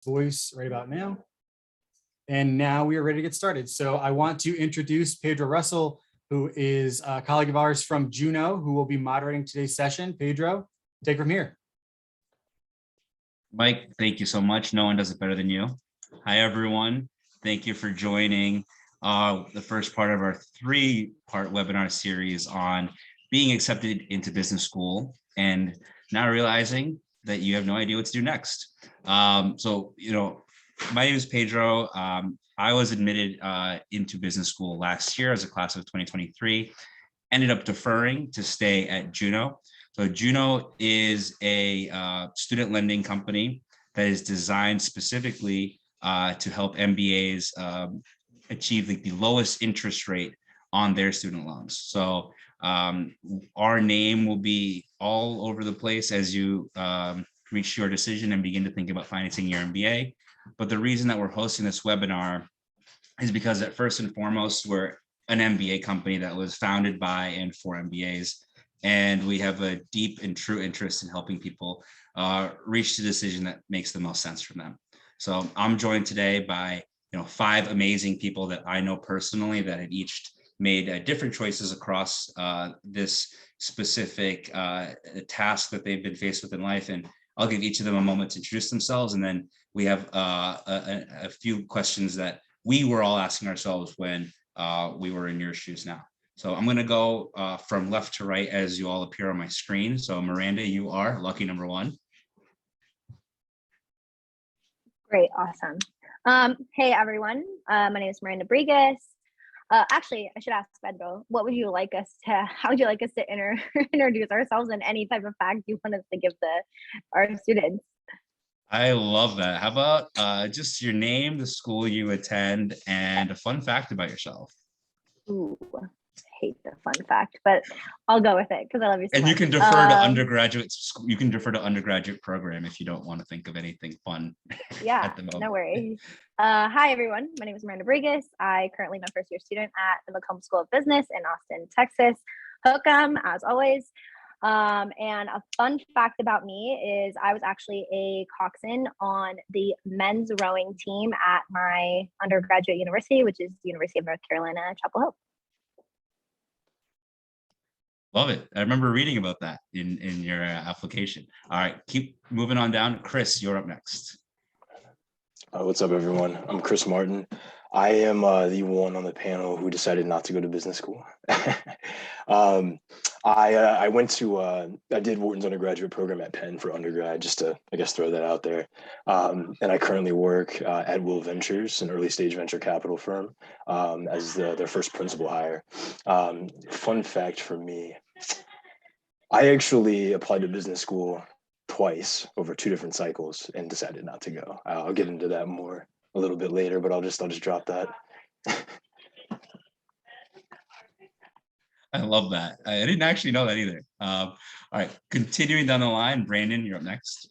voice right about now. And now we are ready to get started. So I want to introduce Pedro Russell, who is a colleague of ours from Juno, who will be moderating today's session. Pedro, take it from here. Mike, thank you so much. No one does it better than you. Hi, everyone. Thank you for joining the first part of our 3-part webinar series on being accepted into business school and now realizing that you have no idea what to do next. My name is Pedro. I was admitted into business school last year as a class of 2023, ended up deferring to stay at Juno. So Juno is a student lending company that is designed specifically to help MBAs achieve the lowest interest rate on their student loans. So our name will be all over the place as you reach your decision and begin to think about financing your MBA. But the reason that we're hosting this webinar is because at first and foremost, we're an MBA company that was founded by and for MBAs. And we have a deep and true interest in helping people reach the decision that makes the most sense for them. So I'm joined today by 5 amazing people that I know personally that have each made different choices across this specific task that they've been faced with in life. And I'll give each of them a moment to introduce themselves. And then we have a few questions that we were all asking ourselves when we were in your shoes now. So I'm going to go from left to right as you all appear on my screen. So Miranda, you are lucky number 1. Great, awesome. Hey everyone, my name is Miranda Brigas. Actually, I should ask Pedro, how would you like us to introduce ourselves and any type of fact you want us to give our students? I love that. How about just your name, the school you attend, and a fun fact about yourself? Ooh, I hate the fun fact, but I'll go with it because I love you so much. And you can defer to undergraduate school. You can defer to undergraduate program if you don't want to think of anything fun. Yeah, at the moment. No worries. Hi everyone, my name is Miranda Brigas. I currently am a first-year student at the Macomb School of Business in Austin, Texas. Hook 'em, as always. And a fun fact about me is I was actually a coxswain on the men's rowing team at my undergraduate university, which is the University of North Carolina, Chapel Hill. Love it. I remember reading about that in your application. All right, keep moving on down. Chris, you're up next. What's up, everyone? I'm Chris Martin. I am the one on the panel who decided not to go to business school. I did Wharton's undergraduate program at Penn for undergrad, just to, I guess, throw that out there. And I currently work at Will Ventures, an early stage venture capital firm, as their first principal hire. Fun fact for me, I actually applied to business school twice over 2 different cycles and decided not to go. I'll get into that more a little bit later, but I'll just drop that. I love that. I didn't actually know that either. All right, continuing down the line, Brandon, you're up next.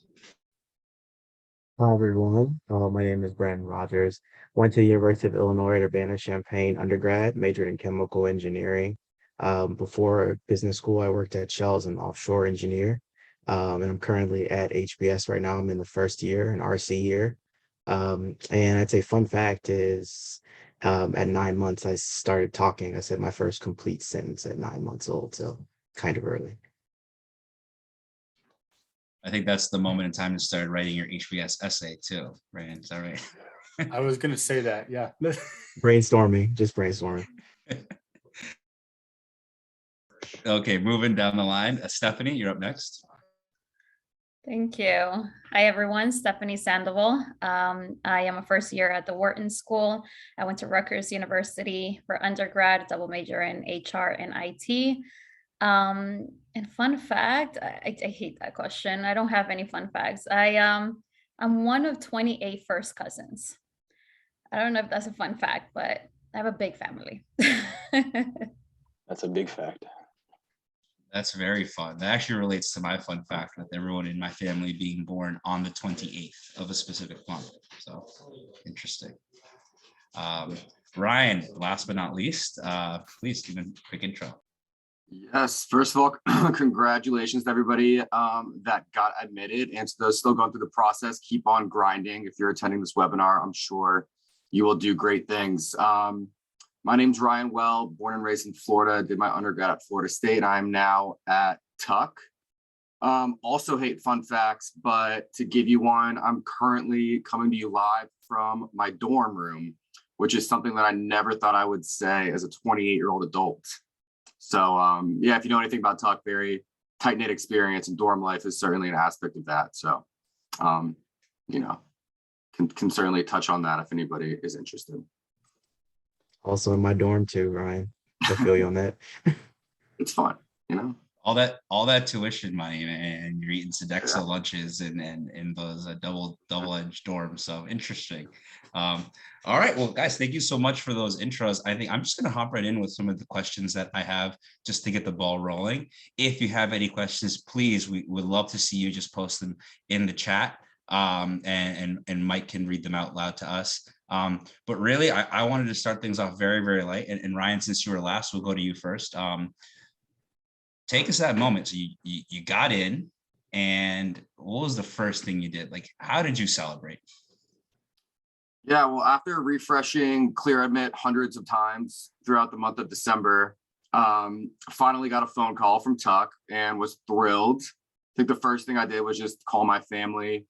Hi, everyone. My name is Brandon Rogers. Went to the University of Illinois at Urbana-Champaign undergrad, majored in chemical engineering. Before business school, I worked at Shell as an offshore engineer. And I'm currently at HBS right now. I'm in the first year, an RC year. And I'd say fun fact is at 9 months, I started talking. I said my first complete sentence at 9 months old, so kind of early. I think that's the moment in time to start writing your HBS essay too, Brandon. Is that right? I was going to say that, yeah. Brainstorming, just brainstorming. Okay, moving down the line. Stephanie, you're up next. Thank you. Hi, everyone. Stephanie Sandoval. I am a first year at the Wharton School. I went to Rutgers University for undergrad, double major in HR and IT. And fun fact, I hate that question. I don't have any fun facts. I'm one of 28 first cousins. I don't know if that's a fun fact, but I have a big family. That's a big fact. That's very fun. That actually relates to my fun fact with everyone in my family being born on the 28th of a specific month. So interesting. Ryan, last but not least, please give a quick intro. Yes, first of all, congratulations to everybody that got admitted, and to those still going through the process, keep on grinding. If you're attending this webinar, I'm sure you will do great things. My name's Ryan Well, born and raised in Florida, did my undergrad at Florida State. I'm now at Tuck. Also hate fun facts, but to give you one, I'm currently coming to you live from my dorm room, which is something that I never thought I would say as a 28-year-old adult. So yeah, if you know anything about Tuck, very tight-knit experience, and dorm life is certainly an aspect of that. So you know, can certainly touch on that if anybody is interested. Also in my dorm too, Ryan. I feel you on that. It's fun, you know. All that tuition money, man, and you're eating Sodexo lunches and those double-edged dorms. So interesting. All right, well, guys, thank you so much for those intros. I think I'm just going to hop right in with some of the questions that I have just to get the ball rolling. If you have any questions, please, we would love to see you just post them in the chat, and Mike can read them out loud to us. But really, I wanted to start things off very, very light. And Ryan, since you were last, we'll go to you first. Take us that moment. So you got in, and what was the first thing you did? Like, how did you celebrate? Yeah, well, after refreshing Clear Admit hundreds of times throughout the month of December, finally got a phone call from Tuck and was thrilled. I think the first thing I did was just call my family,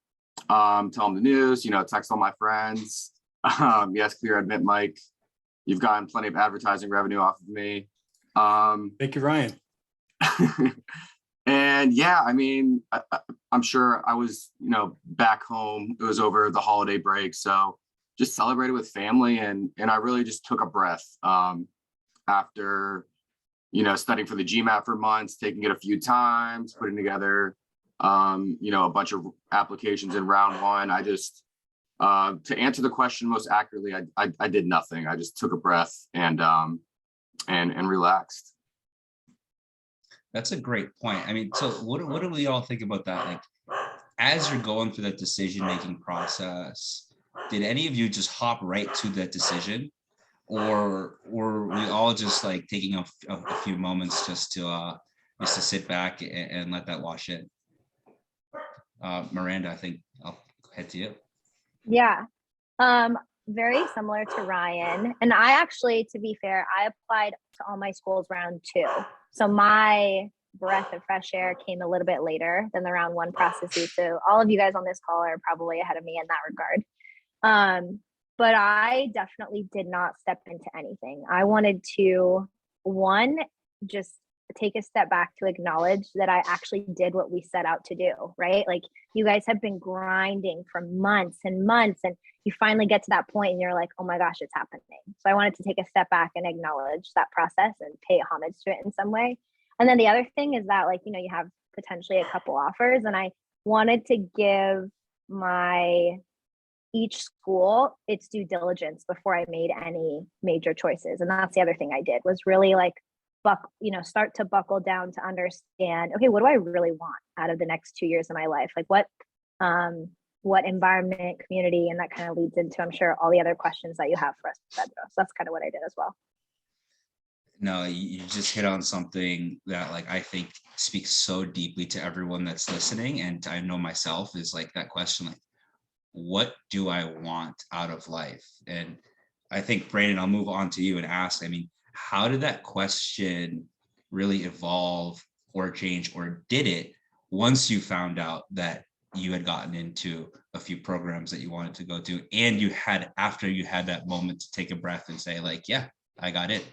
tell them the news, you know, text all my friends. Yes, Clear Admit, Mike, you've gotten plenty of advertising revenue off of me. Thank you, Ryan. And yeah, I mean, I'm sure I was, you know, back home. It was over the holiday break, so just celebrated with family, and I really just took a breath after, you know, studying for the GMAT for months, taking it a few times, putting together, you know, a bunch of applications in round one. I just, to answer the question most accurately, I did nothing. I just took a breath and relaxed. That's a great point. I mean, so what do we all think about that? Like, as you're going through that decision-making process, did any of you just hop right to that decision, or were we all just like taking a few moments just to sit back and let that wash in? Miranda, I think I'll head to you. Yeah. Very similar to Ryan. And I actually, to be fair, I applied to all my schools round 2. So my breath of fresh air came a little bit later than the round 1 processes. So all of you guys on this call are probably ahead of me in that regard. But I definitely did not step into anything. I wanted to, one, just take a step back to acknowledge that I actually did what we set out to do, right? Like, you guys have been grinding for months and months, and you finally get to that point and you're like, oh my gosh, it's happening. So I wanted to take a step back and acknowledge that process and pay homage to it in some way. And then the other thing is that, like, you know, you have potentially a couple offers, and I wanted to give each school its due diligence before I made any major choices. And that's the other thing I did, was really like start to buckle down to understand, okay, what do I really want out of the next 2 years of my life? Like, what environment, community, and that kind of leads into, I'm sure, all the other questions that you have for us, Pedro. So that's kind of what I did as well. No, you just hit on something that, like, I think speaks so deeply to everyone that's listening. And I know myself is like that question, like, what do I want out of life? And I think, Brandon, I'll move on to you and ask, I mean, how did that question really evolve or change, or did it once you found out that you had gotten into a few programs that you wanted to go to, and after you had that moment to take a breath and say, like, yeah, I got it?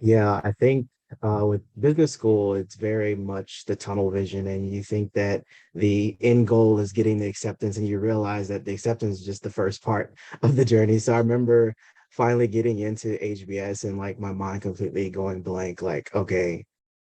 Yeah, I think with business school, it's very much the tunnel vision, and you think that the end goal is getting the acceptance, and you realize that the acceptance is just the first part of the journey. So I remember finally getting into HBS and like my mind completely going blank, like, okay,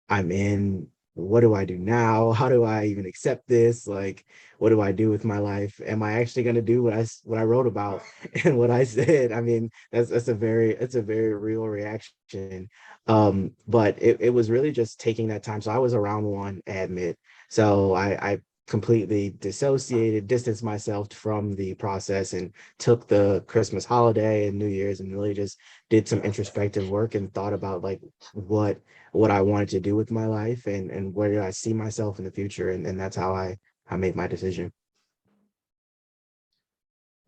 I'm in. What do I do now? How do I even accept this? Like, what do I do with my life? Am I actually going to do what I wrote about and what I said? I mean, it's a very real reaction. But it was really just taking that time. So I was around 1 admit. So I completely dissociated, distanced myself from the process, and took the Christmas holiday and New Year's and really just did some introspective work and thought about like what I wanted to do with my life and where did I see myself in the future. And that's how I made my decision.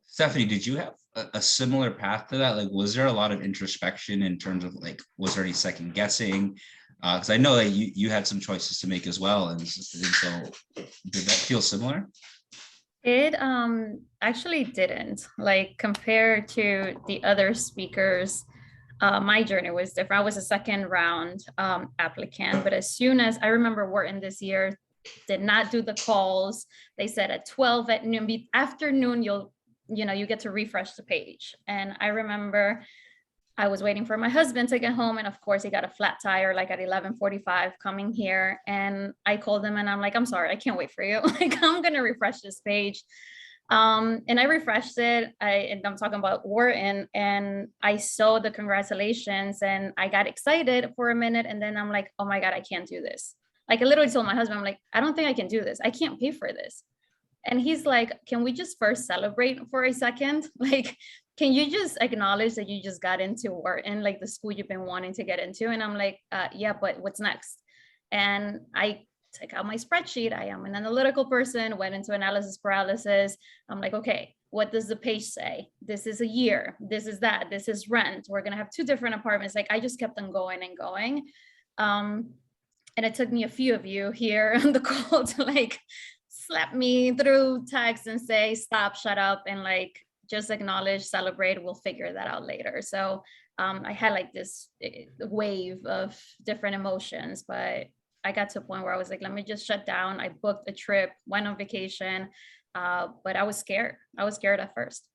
Stephanie, did you have a similar path to that? Like, was there a lot of introspection in terms of like, was there any second guessing? Because I know that you had some choices to make as well. And so did that feel similar? It actually didn't. Like, compared to the other speakers, my journey was different. I was a second round applicant, but as soon as I remember Wharton this year did not do the calls, they said at 12 at noon, afternoon, you get to refresh the page. And I remember I was waiting for my husband to get home. And of course he got a flat tire like at 11:45 coming here. And I called him and I'm like, I'm sorry, I can't wait for you. Like, I'm going to refresh this page. And I refreshed it. And I'm talking about Wharton, and I saw the congratulations and I got excited for a minute. And then I'm like, oh my God, I can't do this. Like, I literally told my husband, I'm like, I don't think I can do this. I can't pay for this. And he's like, can we just first celebrate for a second? Like, can you just acknowledge that you just got into Wharton, like the school you've been wanting to get into? And I'm like, yeah, but what's next? And I took out my spreadsheet. I am an analytical person, went into analysis paralysis. I'm like, okay, what does the page say? This is a year. This is that. This is rent. We're going to have 2 different apartments. Like, I just kept on going and going. And it took me a few of you here on the call to like slap me through text and say, stop, shut up, and like, just acknowledge, celebrate, we'll figure that out later. So I had like this wave of different emotions, but I got to a point where I was like, let me just shut down. I booked a trip, went on vacation, but I was scared. I was scared at first.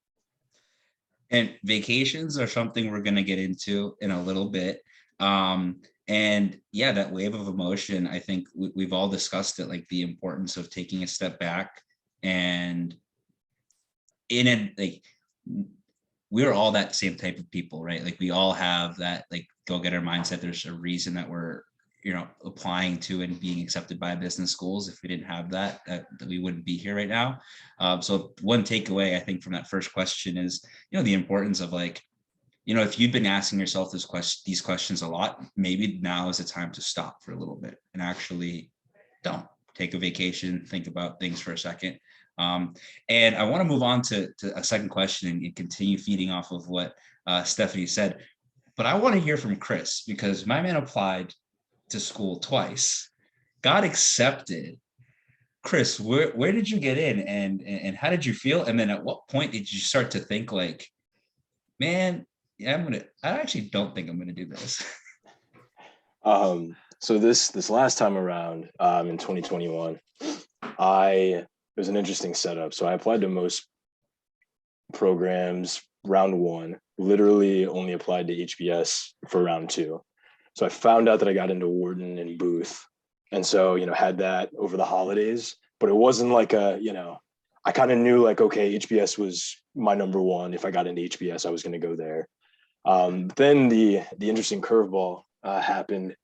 And vacations are something we're going to get into in a little bit. And yeah, that wave of emotion, I think we've all discussed it, like the importance of taking a step back. And in it, like, we're all that same type of people, right? Like, we all have that like go-getter mindset. There's a reason that we're, applying to and being accepted by business schools. If we didn't have that, we wouldn't be here right now. So one takeaway I think from that first question is, the importance of like, if you've been asking yourself these questions a lot, maybe now is the time to stop for a little bit and actually don't take a vacation, think about things for a second. And I want to move on to a second question and continue feeding off of what Stephanie said. But I want to hear from Chris, because my man applied to school twice, got accepted. Chris, where did you get in, and how did you feel? And then at what point did you start to think like, man, yeah, I actually don't think I'm gonna do this. So this last time around, in 2021, it was an interesting setup. So I applied to most programs round 1, literally only applied to HBS for round 2. So I found out that I got into Wharton and Booth. And so, had that over the holidays, but it wasn't like I kind of knew like, okay, HBS was my number 1. If I got into HBS, I was going to go there. Then the interesting curveball happened.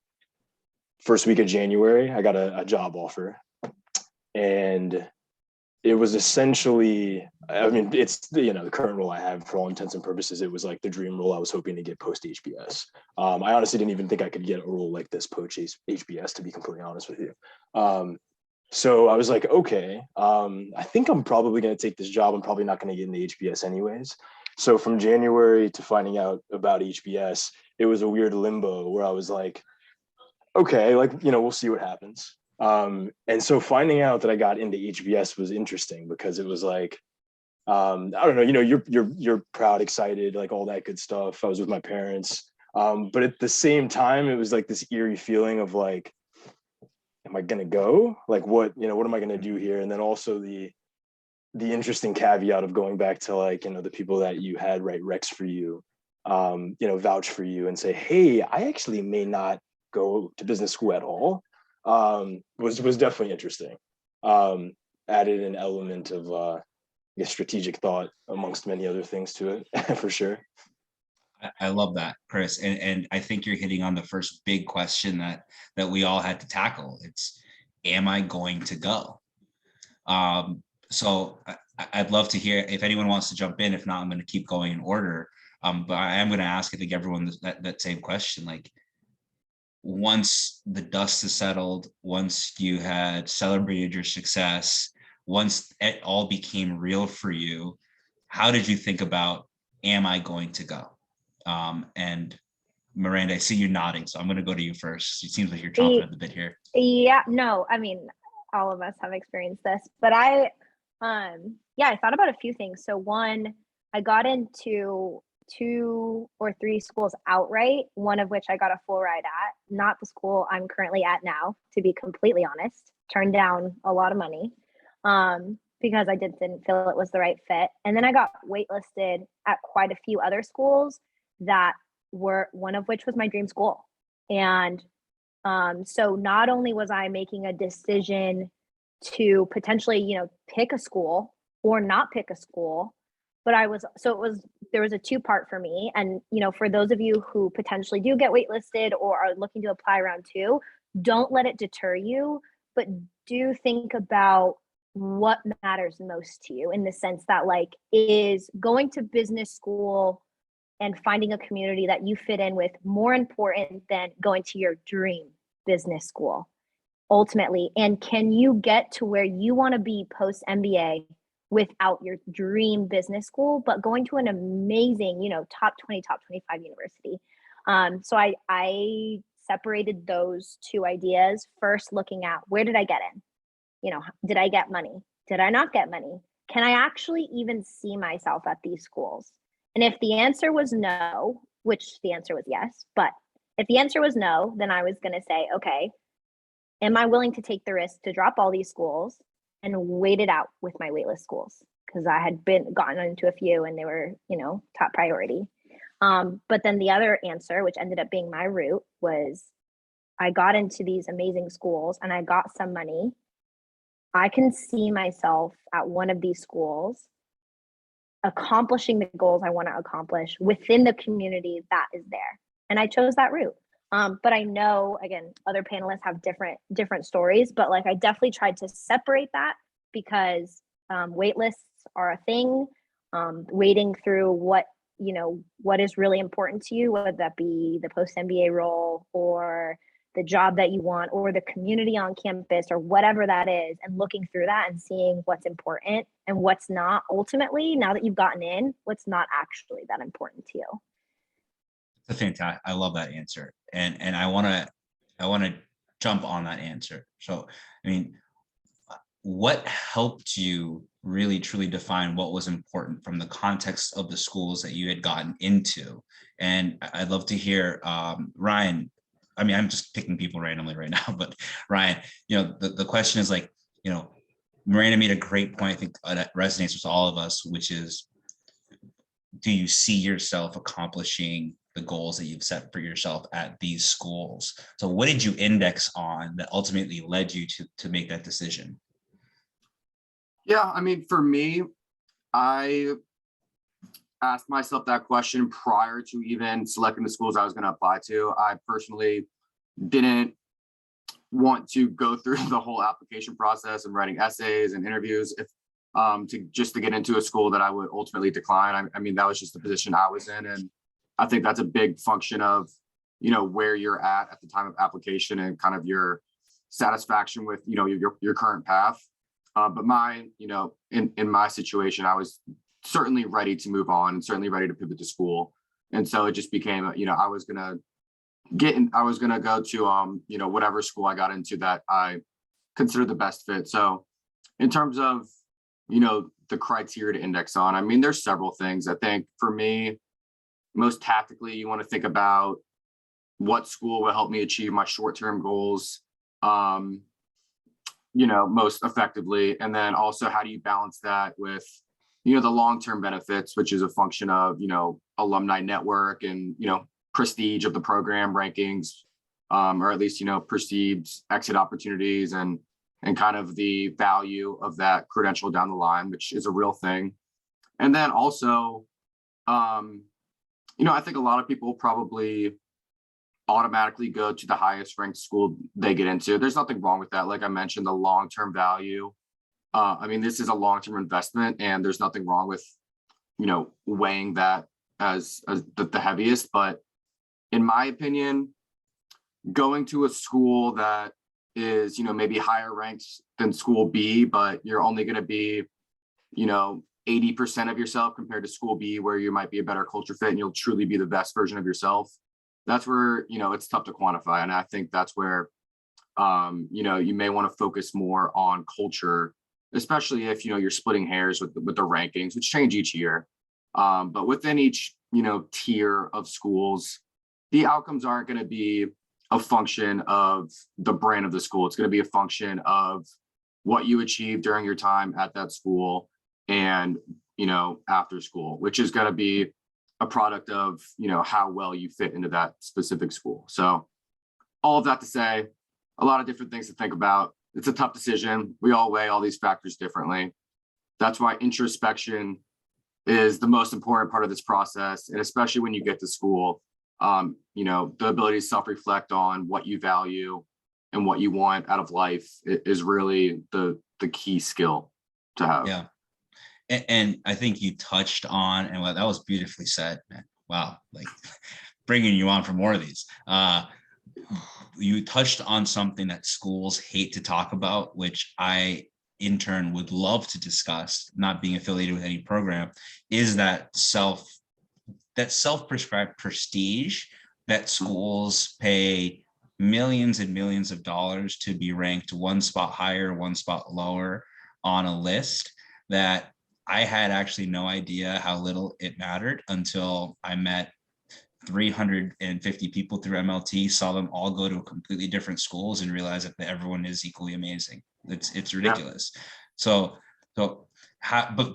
First week of January, I got a job offer, and it was essentially, it's the current role I have. For all intents and purposes, it was like the dream role I was hoping to get post HBS. I honestly didn't even think I could get a role like this post HBS, to be completely honest with you. So I was like, okay, I think I'm probably going to take this job. I'm probably not going to get into HBS anyways. So from January to finding out about HBS, it was a weird limbo where I was like, okay, like, we'll see what happens. And so finding out that I got into HBS was interesting, because it was like, I don't know, you're proud, excited, like all that good stuff. I was with my parents. But at the same time, it was like this eerie feeling of like, am I going to go? Like, what am I going to do here? And then also the interesting caveat of going back to like, the people that you had write recs for you, vouch for you and say, hey, I actually may not go to business school at all, was definitely interesting. Added an element of strategic thought amongst many other things to it, for sure. I love that, Chris. And I think you're hitting on the first big question that we all had to tackle. It's, am I going to go? So I'd love to hear if anyone wants to jump in. If not, I'm going to keep going in order. But I am going to ask, I think, everyone that same question. Like, once the dust is settled, once you had celebrated your success, once it all became real for you, how did you think about, am I going to go? And Miranda, I see you nodding, so I'm going to go to you first. It seems like you're chomping at the bit here. Yeah, no, I mean, all of us have experienced this, but I thought about a few things. So one, I got into 2 or 3 schools outright, one of which I got a full ride at, not the school I'm currently at now, to be completely honest. Turned down a lot of money because I didn't feel it was the right fit. And then I got waitlisted at quite a few other schools that were, one of which was my dream school. And so not only was I making a decision to potentially, pick a school or not pick a school, but there was a 2-part for me. And, for those of you who potentially do get waitlisted or are looking to apply round 2, don't let it deter you, but do think about what matters most to you, in the sense that, like, is going to business school and finding a community that you fit in with more important than going to your dream business school ultimately? And can you get to where you want to be post MBA without your dream business school, but going to an amazing, top 20, top 25 university? So I separated those 2 ideas, first looking at, where did I get in? Did I get money? Did I not get money? Can I actually even see myself at these schools? And if the answer was no, which the answer was yes, but if the answer was no, then I was going to say, okay, am I willing to take the risk to drop all these schools and wait it out with my waitlist schools? Because I had gotten into a few and they were, top priority. But then the other answer, which ended up being my route, was I got into these amazing schools and I got some money. I can see myself at one of these schools accomplishing the goals I want to accomplish within the community that is there. And I chose that route. But I know, again, other panelists have different stories, but like, I definitely tried to separate that, because wait lists are a thing. Waiting through what is really important to you, whether that be the post MBA role or the job that you want or the community on campus or whatever that is, and looking through that and seeing what's important and what's not. Ultimately, now that you've gotten in, what's not actually that important to you. It's a fantastic. I love that answer, and I want to jump on that answer. So, I mean, what helped you really truly define what was important from the context of the schools that you had gotten into? And I'd love to hear, Ryan. I mean, I'm just picking people randomly right now, but Ryan, the question is, like, Miranda made a great point. I think that resonates with all of us, which is, do you see yourself accomplishing the goals that you've set for yourself at these schools? So what did you index on that ultimately led you to make that decision? Yeah, I mean, for me, I asked myself that question prior to even selecting the schools I was going to apply to. I personally didn't want to go through the whole application process and writing essays and interviews to get into a school that I would ultimately decline. I mean, that was just the position I was in. And I think that's a big function of, where you're at the time of application and kind of your satisfaction with, your current path. But mine, in my situation, I was certainly ready to move on and certainly ready to pivot to school. And so it just became, I was going to go to, whatever school I got into that I consider the best fit. So in terms of, the criteria to index on, I mean, there's several things. I think for me, most tactically, you want to think about what school will help me achieve my short-term goals, most effectively. And then also, how do you balance that with, the long-term benefits, which is a function of, alumni network and, prestige of the program rankings, or at least, perceived exit opportunities and kind of the value of that credential down the line, which is a real thing. And then also, I think a lot of people probably automatically go to the highest ranked school they get into. There's nothing wrong with that. Like I mentioned, the long-term value I mean, this is a long-term investment, and there's nothing wrong with, weighing that as the heaviest. But in my opinion, going to a school that is, maybe higher ranked than school B, but you're only going to be, 80% of yourself compared to school B, where you might be a better culture fit and you'll truly be the best version of yourself. That's where, it's tough to quantify. And I think that's where, you may want to focus more on culture, especially if, you're splitting hairs with the rankings, which change each year. But within each, tier of schools, the outcomes aren't going to be a function of the brand of the school. It's going to be a function of what you achieve during your time at that school and, after school, which is going to be a product of, how well you fit into that specific school. So all of that to say, a lot of different things to think about. It's a tough decision. We all weigh all these factors differently. That's why introspection is the most important part of this process. And especially when you get to school, the ability to self-reflect on what you value and what you want out of life is really the key skill to have. Yeah. And I think you touched on, and that was beautifully said, man. Wow. Like bringing you on for more of these. You touched on something that schools hate to talk about, which I in turn would love to discuss, not being affiliated with any program, is that self-prescribed prestige that schools pay millions and millions of dollars to be ranked one spot higher, one spot lower on a list, that I had actually no idea how little it mattered until I met 350 people through MLT, saw them all go to completely different schools and realized that everyone is equally amazing. It's ridiculous. Yeah. So but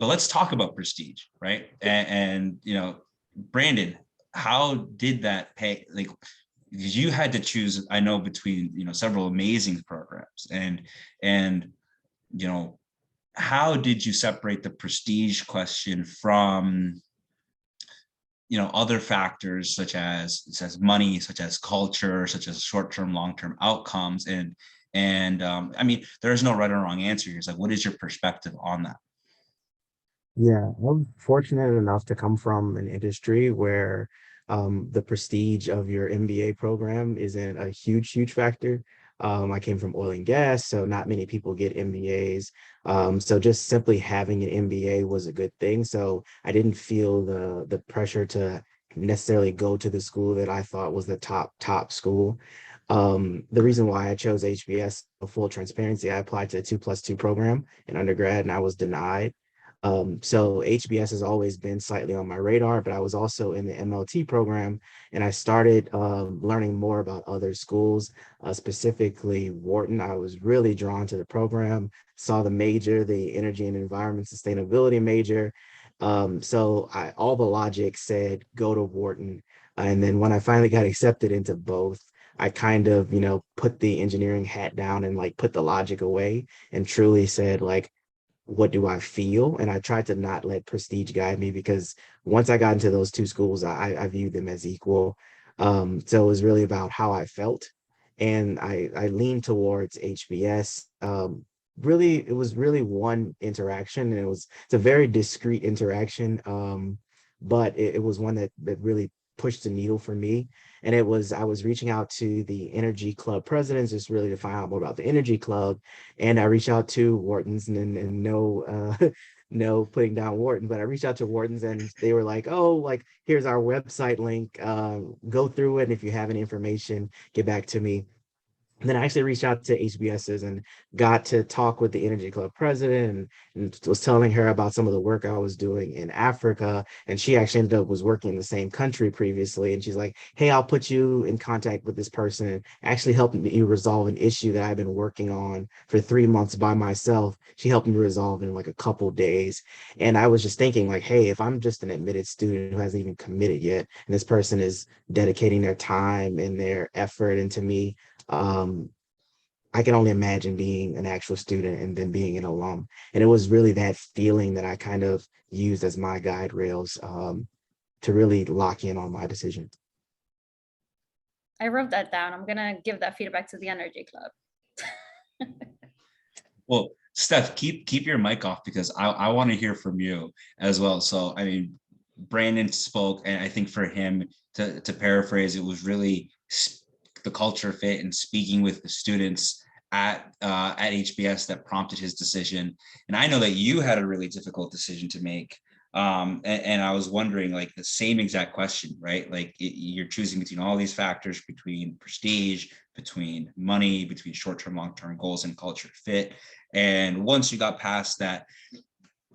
let's talk about prestige, right? And Brandon, how did that pay? Like, because you had to choose, I know, between several amazing programs, and how did you separate the prestige question from other factors such as money, such as culture, such as short-term, long-term outcomes? And I mean, there is no right or wrong answer here. It's like, what is your perspective on that? Yeah, I'm fortunate enough to come from an industry where the prestige of your MBA program isn't a huge factor. I came from oil and gas, so not many people get MBAs. So just simply having an MBA was a good thing. So I didn't feel the pressure to necessarily go to the school that I thought was the top school. The reason why I chose HBS, for full transparency, I applied to a 2+2 program in undergrad and I was denied. So HBS has always been slightly on my radar, but I was also in the MLT program and I started learning more about other schools, specifically Wharton. I was really drawn to the program, saw the major, the energy and environment sustainability major. So all the logic said, go to Wharton. And then when I finally got accepted into both, I kind of, put the engineering hat down and like put the logic away and truly said, like, what do I feel? And I tried to not let prestige guide me, because once I got into those two schools, I viewed them as equal. So it was really about how I felt. And I leaned towards HBS. Really, it was really one interaction, and it's a very discreet interaction. But it was one that really pushed the needle for me. And I was reaching out to the Energy Club presidents just really to find out more about the Energy Club. And I reached out to Wharton's, and no, no putting down Wharton, but I reached out to Wharton's and they were like, oh, like, here's our website link, go through it. And if you have any information, get back to me. And then I actually reached out to HBS's and got to talk with the Energy Club president, and was telling her about some of the work I was doing in Africa. And she actually ended up was working in the same country previously. And she's like, hey, I'll put you in contact with this person, and actually helped me resolve an issue that I've been working on for 3 months by myself. She helped me resolve in like a couple days. And I was just thinking, like, hey, if I'm just an admitted student who hasn't even committed yet, and this person is dedicating their time and their effort into me, I can only imagine being an actual student and then being an alum. And it was really that feeling that I kind of used as my guide rails to really lock in on my decision. I wrote that down. I'm gonna give that feedback to the Energy Club. Well, Steph, keep your mic off because I want to hear from you as well. So, I mean, Brandon spoke, and I think for him to paraphrase, it was really the culture fit and speaking with the students at HBS that prompted his decision. And I know that you had a really difficult decision to make. And I was wondering, like, the same exact question, right? Like, you're choosing between all these factors, between prestige, between money, between short-term, long-term goals, and culture fit. And once you got past that,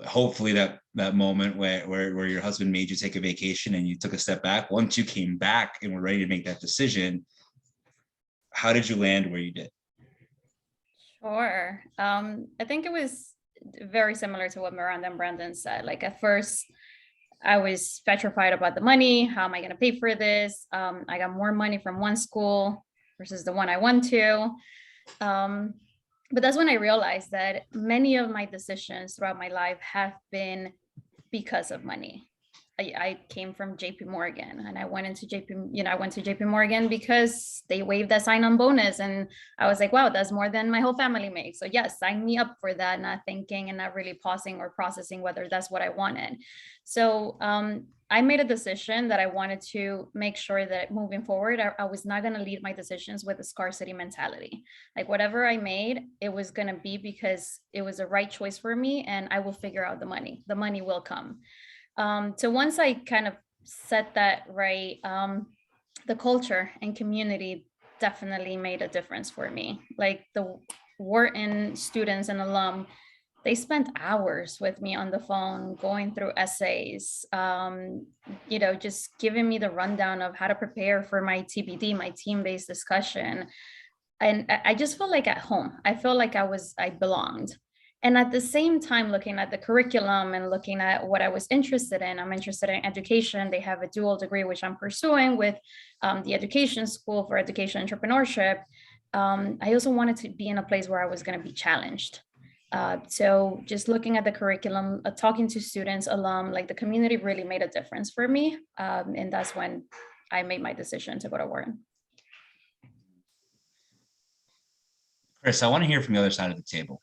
hopefully that moment where your husband made you take a vacation and you took a step back, once you came back and were ready to make that decision, how did you land where you did? Sure. I think it was very similar to what Miranda and Brandon said. Like, at first, I was petrified about the money. How am I going to pay for this? I got more money from one school versus the one I went to. But that's when I realized that many of my decisions throughout my life have been because of money. I came from JP Morgan, and I went to JP Morgan because they waived that sign-on bonus. And I was like, wow, that's more than my whole family makes. So yes, sign me up for that, not thinking and not really pausing or processing whether that's what I wanted. So I made a decision that I wanted to make sure that moving forward, I was not going to lead my decisions with a scarcity mentality. Like, whatever I made, it was going to be because it was the right choice for me, and I will figure out the money. The money will come. So once I kind of set that right, the culture and community definitely made a difference for me. Like, the Wharton students and alum, they spent hours with me on the phone, going through essays, just giving me the rundown of how to prepare for my TBD, my team-based discussion. And I just felt like at home. I felt like I belonged. And at the same time, looking at the curriculum and looking at what I was interested in, I'm interested in education. They have a dual degree, which I'm pursuing with the Education School for Education Entrepreneurship. I also wanted to be in a place where I was going to be challenged. So just looking at the curriculum, talking to students, alum, like, the community really made a difference for me. And that's when I made my decision to go to Wharton. Chris, I want to hear from the other side of the table,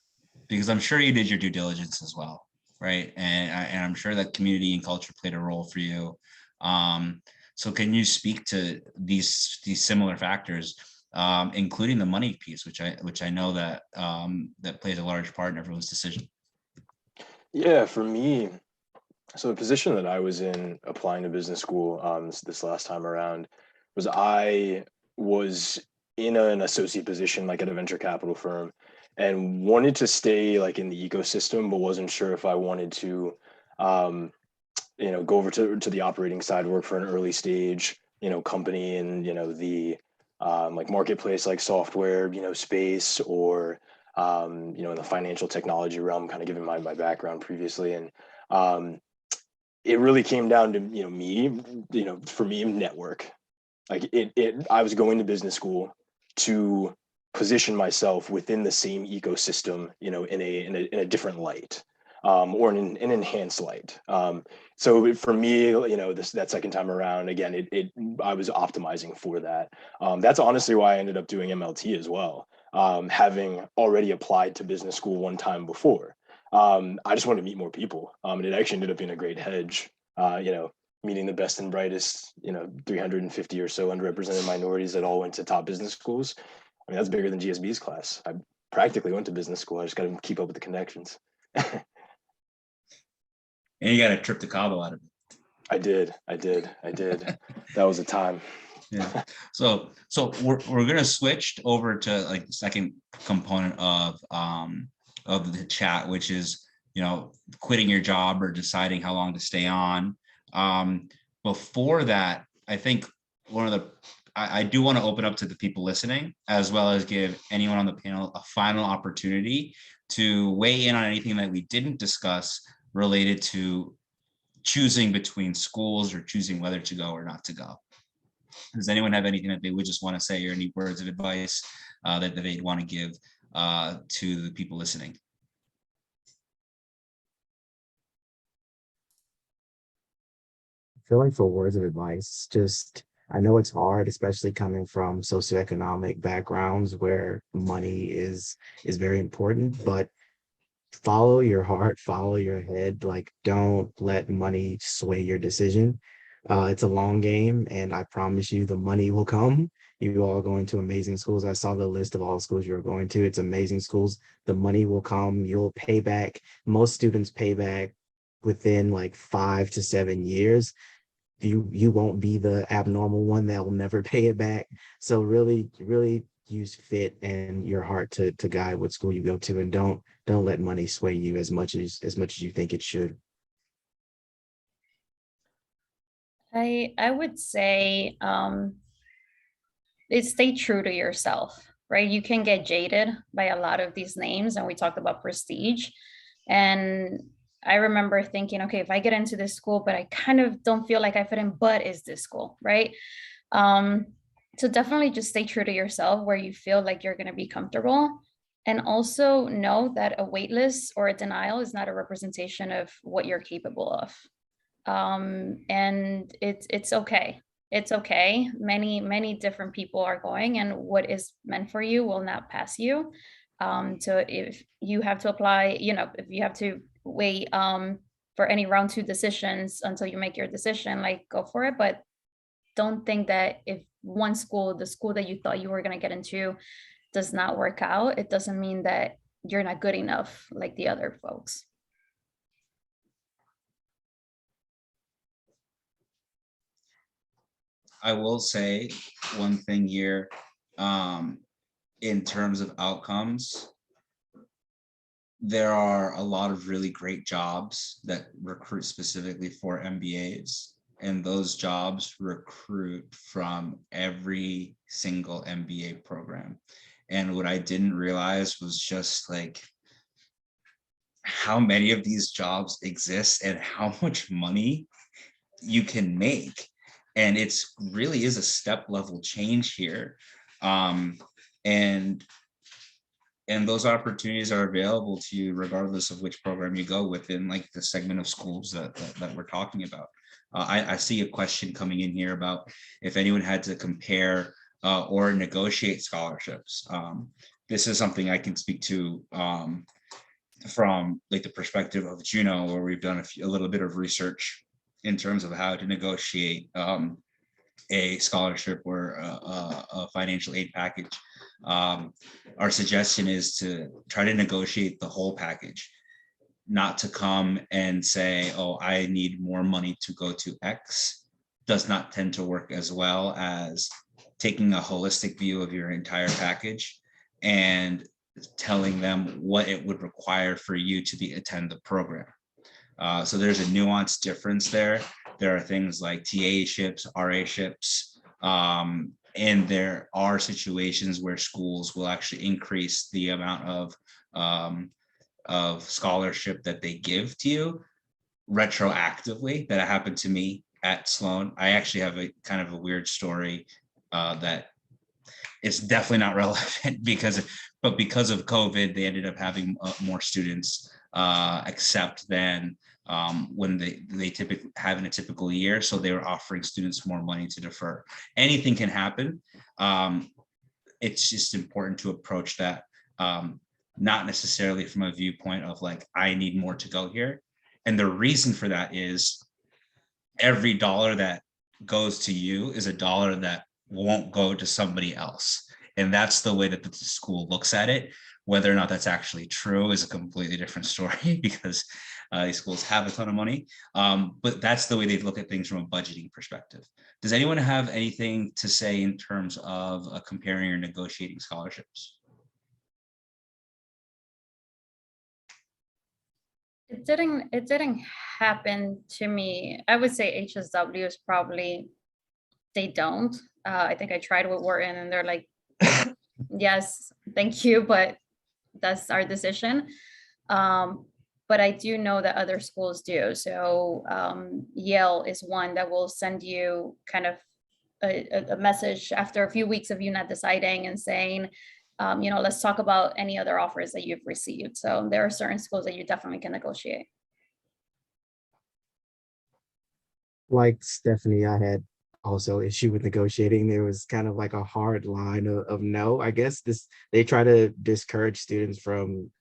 because I'm sure you did your due diligence as well, right? And I'm sure that community and culture played a role for you. So can you speak to these similar factors, including the money piece, which I know that that plays a large part in everyone's decision? Yeah, for me, so the position that I was in applying to business school this last time around was I was in an associate position, like, at a venture capital firm, and wanted to stay, like, in the ecosystem, but wasn't sure if I wanted to go over to the operating side, work for an early stage company, and the like marketplace, like software space, or in the financial technology realm, kind of given my background previously. And it really came down to me, for me, network. Like, I was going to business school to position myself within the same ecosystem, in a different light, or an enhanced light. So for me, that second time around, again, I was optimizing for that. That's honestly why I ended up doing MLT as well, having already applied to business school one time before. I just wanted to meet more people, and it actually ended up being a great hedge. Meeting the best and brightest, 350 or so underrepresented minorities that all went to top business schools. I mean, that's bigger than GSB's class. I practically went to business school. I just got to keep up with the connections. And you got a trip to Cabo out of it. I did. That was a time. Yeah. So we're gonna switch over to, like, the second component of the chat, which is quitting your job or deciding how long to stay on. Before that, I think I do want to open up to the people listening, as well as give anyone on the panel a final opportunity to weigh in on anything that we didn't discuss related to choosing between schools or choosing whether to go or not to go. Does anyone have anything that they would just want to say, or any words of advice that they'd want to give to the people listening? I feel like, for words of advice, I know it's hard, especially coming from socioeconomic backgrounds where money is very important, but follow your heart, follow your head. Like, don't let money sway your decision. It's a long game, and I promise you the money will come. You all are going to amazing schools. I saw the list of all the schools you're going to. It's amazing schools. The money will come. You'll pay back. Most students pay back within like 5 to 7 years. You won't be the abnormal one that will never pay it back. So really, really use fit and your heart to guide what school you go to, and don't let money sway you as much as you think it should. I would say stay true to yourself, right? You can get jaded by a lot of these names, and we talked about prestige. And I remember thinking, okay, if I get into this school, but I kind of don't feel like I fit in, but is this school, right? Um, so definitely just stay true to yourself where you feel like you're going to be comfortable. And also know that a wait list or a denial is not a representation of what you're capable of. And it's okay. It's okay. Many different people are going, and what is meant for you will not pass you. So if you have to apply, if you have to wait for any round two decisions until you make your decision, like go for it. But don't think that if one school, the school that you thought you were going to get into, does not work out, it doesn't mean that you're not good enough like the other folks. I will say one thing here, in terms of outcomes, there are a lot of really great jobs that recruit specifically for MBAs, and those jobs recruit from every single MBA program. And what I didn't realize was just like how many of these jobs exist and how much money you can make. And it's really is a step level change here. And those opportunities are available to you regardless of which program you go within like the segment of schools that we're talking about. I see a question coming in here about if anyone had to compare or negotiate scholarships. This is something I can speak to from like the perspective of Juno, where we've done a little bit of research in terms of how to negotiate a scholarship or a financial aid package. Our suggestion is to try to negotiate the whole package, not to come and say, oh, I need more money to go to X. Does not tend to work as well as taking a holistic view of your entire package and telling them what it would require for you to attend the program. So there's a nuanced difference there. There are things like TA-ships, RA-ships, and there are situations where schools will actually increase the amount of scholarship that they give to you retroactively. That happened to me at Sloan. I actually have a kind of a weird story that is definitely not relevant because of COVID, they ended up having more students accept than when they typically have in a typical year. So they were offering students more money to defer. Anything can happen. It's just important to approach that not necessarily from a viewpoint of like, I need more to go here. And the reason for that is every dollar that goes to you is a dollar that won't go to somebody else. And that's the way that the school looks at it. Whether or not that's actually true is a completely different story because these schools have a ton of money. But that's the way they look at things from a budgeting perspective. Does anyone have anything to say in terms of comparing or negotiating scholarships? It didn't happen to me. I would say HSW is probably, they don't. I think I tried with Wharton and they're like, yes, thank you, but that's our decision. But I do know that other schools do. So Yale is one that will send you kind of a message after a few weeks of you not deciding and saying, let's talk about any other offers that you've received. So there are certain schools that you definitely can negotiate. Like Stephanie, I had also issue with negotiating. There was kind of like a hard line of no. I guess they try to discourage students from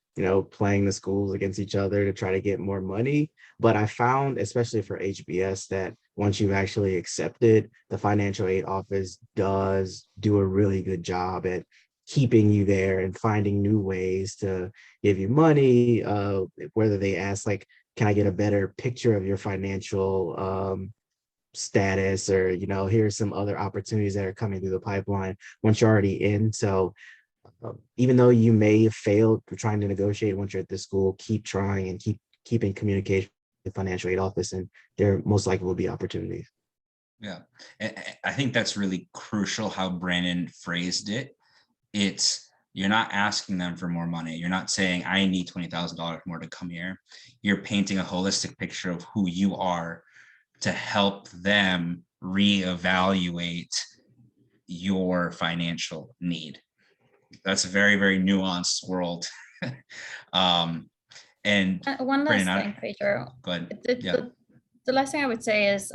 playing the schools against each other to try to get more money. But I found, especially for HBS, that once you've actually accepted, the financial aid office does do a really good job at keeping you there and finding new ways to give you money, whether they ask, like, can I get a better picture of your financial status, or here's some other opportunities that are coming through the pipeline once you're already in. So even though you may have failed trying to negotiate once you're at the school, keep trying and keep in communication with the financial aid office, and there most likely will be opportunities. Yeah, and I think that's really crucial how Brandon phrased it. It's, you're not asking them for more money. You're not saying, I need $20,000 more to come here. You're painting a holistic picture of who you are to help them reevaluate your financial need. That's a very, very nuanced world. And one last Brandon, thing, Pedro. go ahead. The last thing I would say is,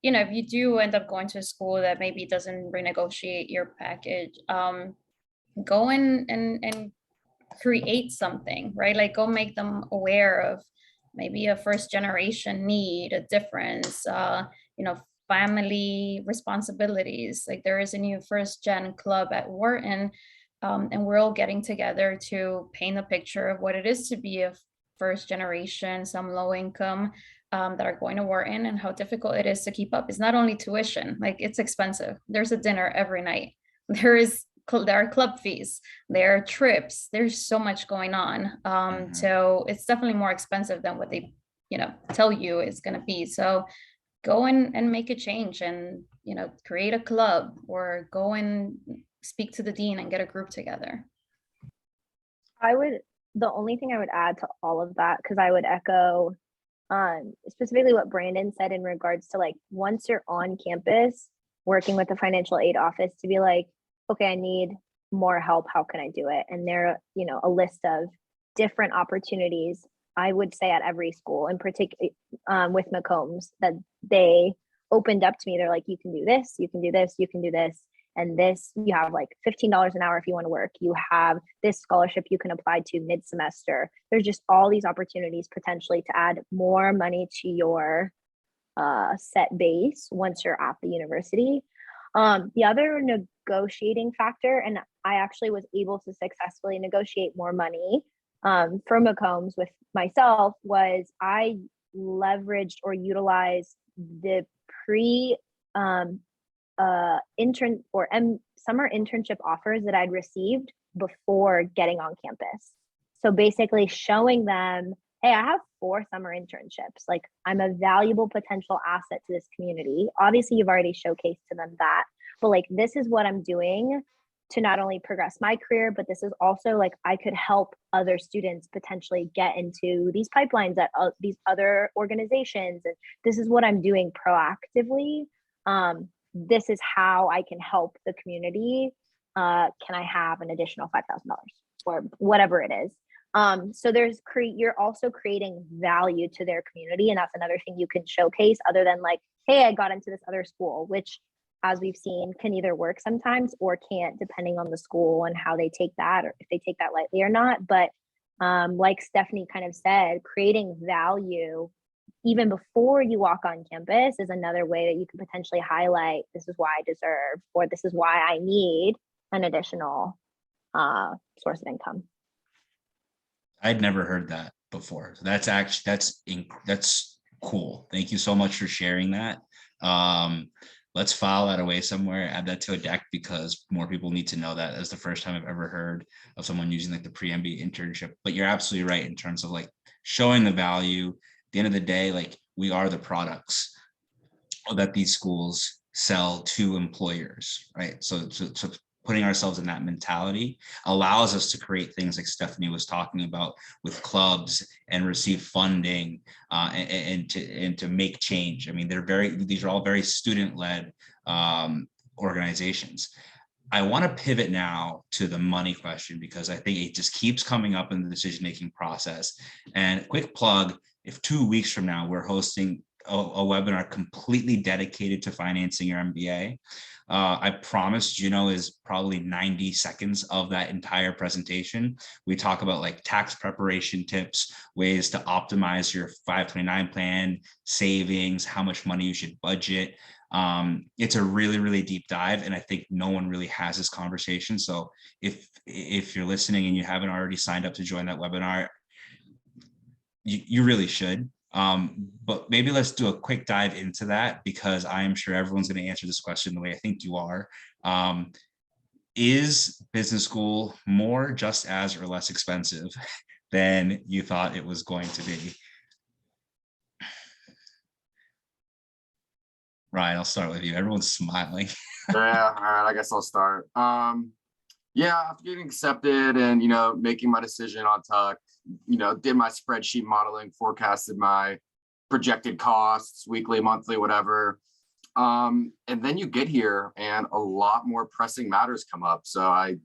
if you do end up going to a school that maybe doesn't renegotiate your package, go in and create something, right? Like, go make them aware of maybe a first generation need, a difference, family responsibilities. Like, there is a new first gen club at Wharton, and we're all getting together to paint a picture of what it is to be a first generation, some low income, that are going to Wharton, and how difficult it is to keep up. It's not only tuition, like, it's expensive. There's a dinner every night. There are club fees, there are trips, there's so much going on. So it's definitely more expensive than what they, tell you is going to be. So go in and make a change, and, create a club, or go and speak to the dean and get a group together. The only thing I would add to all of that, because I would echo specifically what Brandon said in regards to, like, once you're on campus working with the financial aid office, to be like, okay, I need more help. How can I do it? And there, a list of different opportunities, I would say, at every school, in particular with McCombs, that they opened up to me. They're like, you can do this, you can do this, you can do this. And this, you have like $15 an hour if you want to work. You have this scholarship you can apply to mid-semester. There's just all these opportunities potentially to add more money to your set base once you're at the university. The other negotiating factor, and I actually was able to successfully negotiate more money for McCombs with myself, was I leveraged or utilized the intern or summer internship offers that I'd received before getting on campus. So basically showing them, hey, I have 4 summer internships. Like, I'm a valuable potential asset to this community. Obviously, you've already showcased to them that, but like, this is what I'm doing to not only progress my career, but this is also, like, I could help other students potentially get into these pipelines at these other organizations. And this is what I'm doing proactively. This is how I can help the community. Can I have an additional $5,000 or whatever it is? So you're also creating value to their community. And that's another thing you can showcase, other than like, hey, I got into this other school, which, as we've seen, can either work sometimes or can't, depending on the school and how they take that, or if they take that lightly or not. But like Stephanie kind of said, creating value even before you walk on campus is another way that you can potentially highlight, this is why I deserve, or this is why I need an additional source of income. I'd never heard that before. That's cool. Thank you so much for sharing that. Let's file that away somewhere, add that to a deck, because more people need to know that. That's the first time I've ever heard of someone using like the pre-MBA internship. But you're absolutely right in terms of like showing the value. At the end of the day, like, we are the products that these schools sell to employers, right? So putting ourselves in that mentality allows us to create things like Stephanie was talking about with clubs, and receive funding and to make change. I mean, these are all very student-led organizations. I want to pivot now to the money question, because I think it just keeps coming up in the decision-making process. And quick plug, if 2 weeks from now we're hosting a webinar completely dedicated to financing your MBA. I promise Juno is probably 90 seconds of that entire presentation. We talk about like tax preparation tips, ways to optimize your 529 plan, savings, how much money you should budget. It's a really, really deep dive, and I think no one really has this conversation. So if you're listening and you haven't already signed up to join that webinar, you really should. But maybe let's do a quick dive into that, because I am sure everyone's going to answer this question the way I think you are. Is business school more, just as, or less expensive than you thought it was going to be? Ryan, I'll start with you. Everyone's smiling. Yeah, all right, I guess I'll start. Yeah, after getting accepted and, making my decision on Tuck, did my spreadsheet modeling, forecasted my projected costs, weekly, monthly, whatever. And then you get here and a lot more pressing matters come up. So I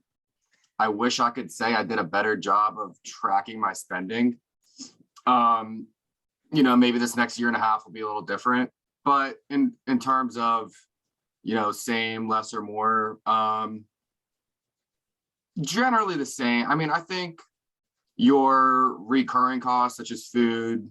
wish I could say I did a better job of tracking my spending. Maybe this next year and a half will be a little different, but in terms of, same, less or more, generally the same. I mean, I think your recurring costs, such as food,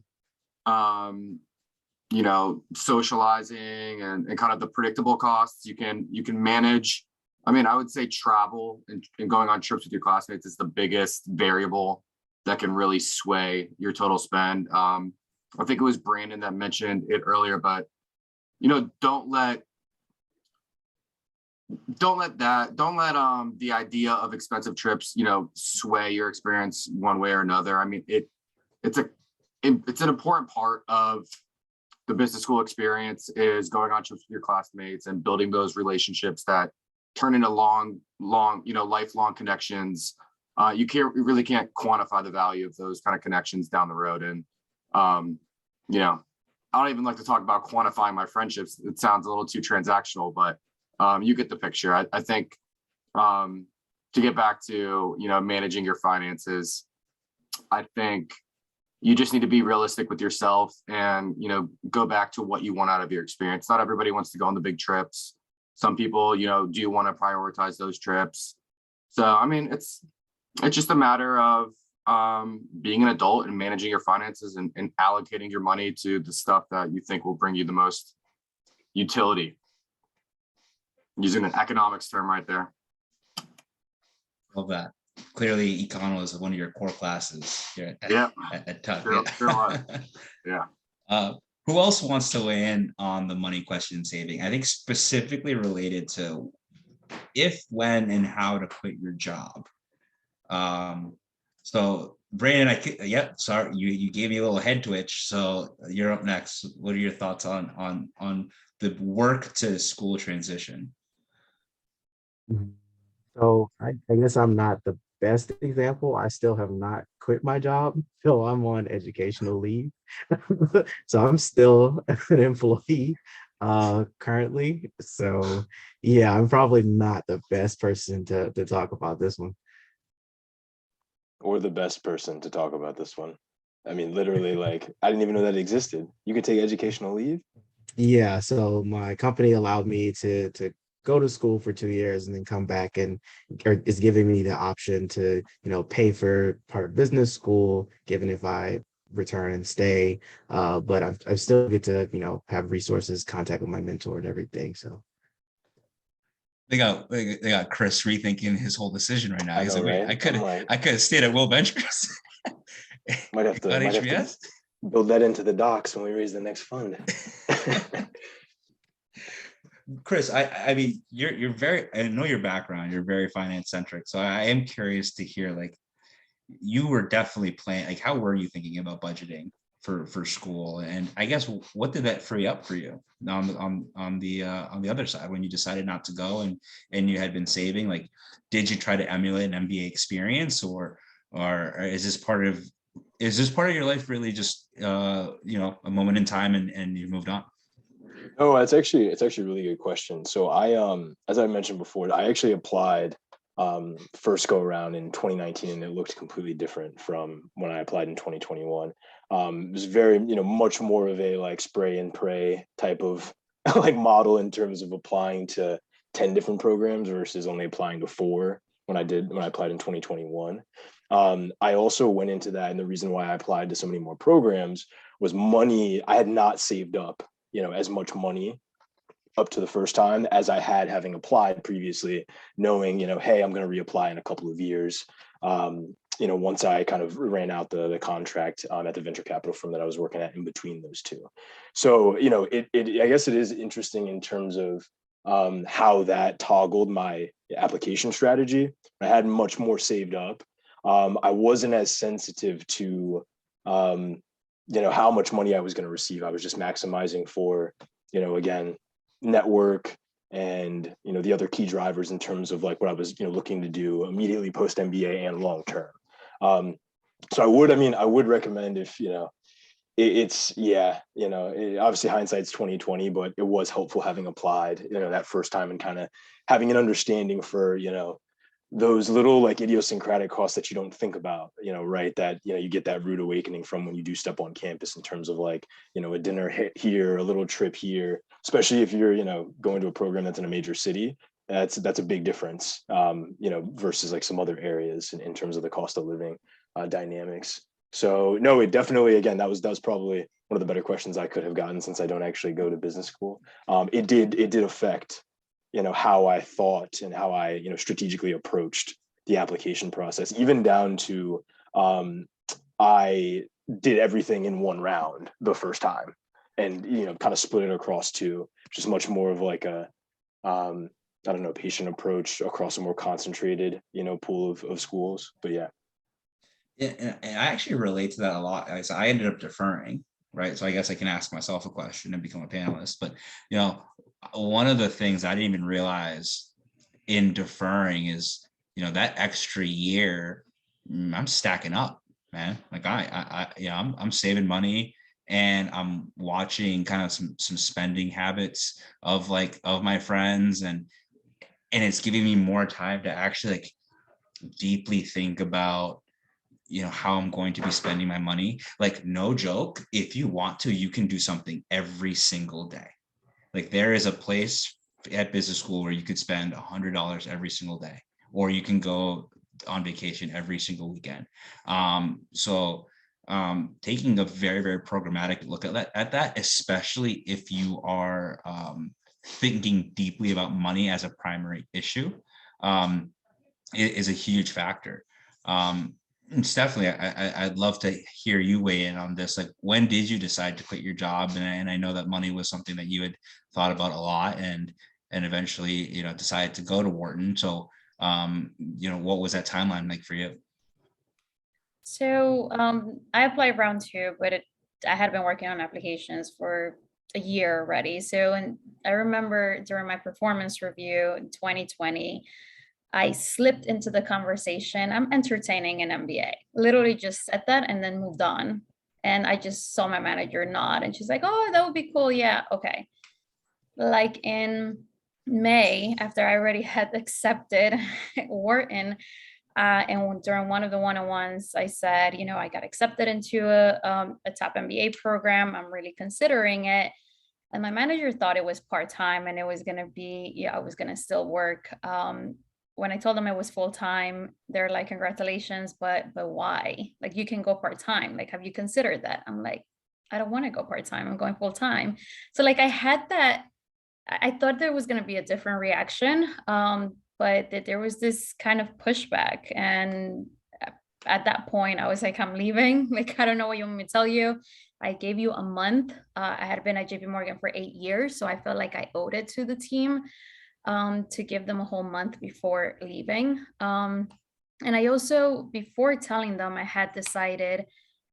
socializing and kind of the predictable costs you can manage. I mean, I would say travel and going on trips with your classmates is the biggest variable that can really sway your total spend. I think it was Brandon that mentioned it earlier, but don't let the idea of expensive trips, sway your experience one way or another. I mean, it's an important part of the business school experience, is going on trips with your classmates and building those relationships that turn into long, lifelong connections. You really can't quantify the value of those kind of connections down the road. And, I don't even like to talk about quantifying my friendships. It sounds a little too transactional, but you get the picture. I think to get back to, managing your finances, I think you just need to be realistic with yourself and, go back to what you want out of your experience. Not everybody wants to go on the big trips. Some people, do want to prioritize those trips. So, I mean, it's just a matter of being an adult and managing your finances and allocating your money to the stuff that you think will bring you the most utility. Using an economics term right there. Love that. Clearly, econ was one of your core classes here at Tuck. Sure was. Yeah. Who else wants to weigh in on the money question saving? I think specifically related to if, when, and how to quit your job. So Brandon, sorry, you gave me a little head twitch. So you're up next. What are your thoughts on the work to school transition? So I guess I'm not the best example. I still have not quit my job, so I'm on educational leave. So I'm still an employee currently. So yeah, I'm probably not the best person to talk about this one. Or the best person to talk about this one. I mean, literally, like, I didn't even know that existed. You could take educational leave? Yeah, so my company allowed me to go to school for 2 years and then come back, and is giving me the option to, pay for part of business school, given if I return and stay. But I still get to, have resources, contact with my mentor and everything. So they got Chris rethinking his whole decision right now. He's like, wait, right? I could have stayed at Will Ventures. might have to build that into the docs when we raise the next fund. Chris, I mean, you're very, I know your background, you're very finance centric. So I am curious to hear, like, you were definitely planning, like, how were you thinking about budgeting for school? And I guess, what did that free up for you on the other side when you decided not to go and you had been saving? Like, did you try to emulate an MBA experience, or is this part of your life really just a moment in time and you moved on? No, it's actually a really good question. So as I mentioned before, I actually applied first go around in 2019, and it looked completely different from when I applied in 2021. It was very, much more of a like spray and pray type of like model in terms of applying to 10 different programs versus only applying to 4 when I applied in 2021. I also went into that, and the reason why I applied to so many more programs was money. I had not saved up, as much money up to the first time as I had having applied previously, knowing, hey, I'm going to reapply in a couple of years. Once I kind of ran out the contract at the venture capital firm that I was working at in between those two. So, I guess it is interesting in terms of how that toggled my application strategy. I had much more saved up. I wasn't as sensitive to, how much money I was going to receive. I was just maximizing for, again, network and, the other key drivers in terms of like what I was, looking to do immediately post MBA and long term. So I would recommend if, obviously hindsight's 2020, but it was helpful having applied, that first time and kind of having an understanding for, those little like idiosyncratic costs that you don't think about, right? That, you get that rude awakening from when you do step on campus in terms of like, a dinner here, a little trip here, especially if you're, going to a program that's in a major city. That's a big difference, versus like some other areas in terms of the cost of living dynamics. So no, it definitely, again, that was probably one of the better questions I could have gotten since I don't actually go to business school. It did affect, how I thought and how I, strategically approached the application process, even down to I did everything in one round the first time and, kind of split it across two, just much more of like a, I don't know, patient approach across a more concentrated, pool of schools. But yeah. Yeah, and I actually relate to that a lot. So I ended up deferring, right? So I guess I can ask myself a question and become a panelist. But one of the things I didn't even realize in deferring is, that extra year, I'm stacking up, man. Like I'm saving money, and I'm watching kind of some spending habits of my friends, and it's giving me more time to actually like deeply think about how I'm going to be spending my money. Like, no joke, if you want to, you can do something every single day. Like, there is a place at business school where you could spend $100 every single day, or you can go on vacation every single weekend. So taking a very, very programmatic look at that, especially if you are thinking deeply about money as a primary issue, is a huge factor. Stephanie, I'd love to hear you weigh in on this. Like, when did you decide to quit your job? And I know that money was something that you had thought about a lot, and eventually, decided to go to Wharton. So, what was that timeline like for you? So I applied round 2, but I had been working on applications for a year already. So, and I remember during my performance review in 2020, I slipped into the conversation. I'm entertaining an MBA. Literally just said that and then moved on. And I just saw my manager nod, and she's like, "Oh, that would be cool. Yeah, okay." Like in May, after I already had accepted Wharton, and during one of the one-on-ones, I said, I got accepted into a top MBA program. I'm really considering it. And my manager thought it was part-time, and it was going to be, I was going to still work. When I told them it was full-time, they're like, "Congratulations, but why? Like, you can go part-time. Like, have you considered that?" I'm like, "I don't want to go part-time. I'm going full-time." So like, I had that, I thought there was going to be a different reaction, but that there was this kind of pushback. And at that point, I was like, "I'm leaving." Like, I don't know what you want me to tell you. I gave you a month. I had been at JP Morgan for 8 years, so I felt like I owed it to the team to give them a whole month before leaving. And I also, before telling them, I had decided,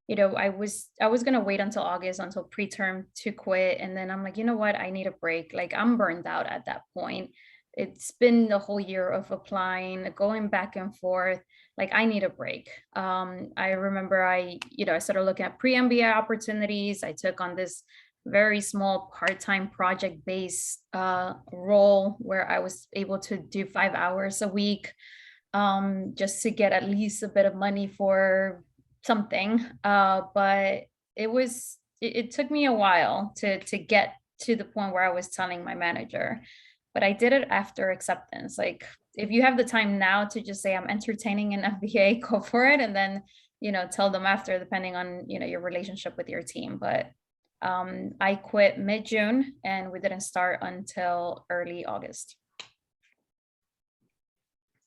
I was going to wait until August, until preterm, to quit. And then I'm like, you know what? I need a break. Like, I'm burned out at that point. It's been the whole year of applying, going back and forth. Like, I need a break. I remember I started looking at pre-MBA opportunities. I took on this very small part-time project-based role where I was able to do 5 hours a week, just to get at least a bit of money for something. But it took me a while to get to the point where I was telling my manager, but I did it after acceptance. Like, if you have the time now to just say I'm entertaining an FBA, go for it, and then, you know, tell them after, depending on, you know, your relationship with your team. But I quit mid-June and we didn't start until early August.